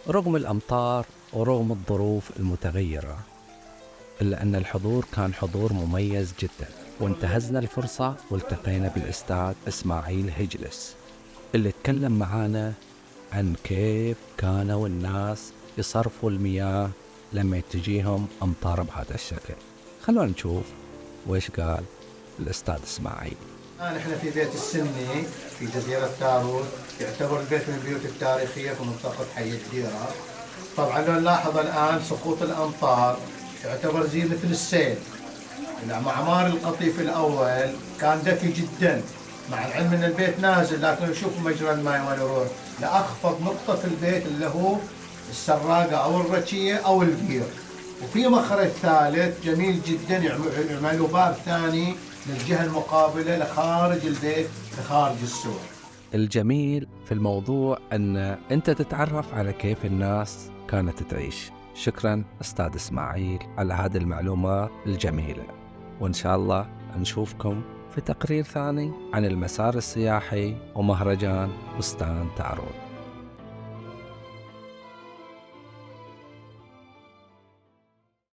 رغم الأمطار ورغم الظروف المتغيرة، إلا أن الحضور كان حضور مميز جدا، وانتهزنا الفرصة والتقينا بالأستاذ إسماعيل هجلس اللي تكلم معانا عن كيف كانوا الناس يصرفوا المياه لما تجيهم أمطار بهذا الشكل. خلونا نشوف وإيش قال الأستاذ إسماعيل. نحن في بيت السني في جزيرة تاروت، يعتبر البيت من البيوت التاريخية في منطقة حي الديرة. طبعا لو نلاحظ الآن سقوط الأمطار يعتبر زي مثل السيل. معمار القطيف الأول كان ذكي جدا، مع العلم ان البيت نازل، لكن شوفوا مجرى الماء وين يروح لأخفض نقطة في البيت اللي هو السراقة أو الرشية أو البير. وفي مخرج ثالث جميل جدا يعملوا باب ثاني للجهة المقابلة لخارج البيت لخارج السور. الجميل في الموضوع أن أنت تتعرف على كيف الناس كانت تعيش. شكرا أستاذ إسماعيل على هذه المعلومات الجميلة، وإن شاء الله نشوفكم في تقرير ثاني عن المسار السياحي ومهرجان بستان تاروت.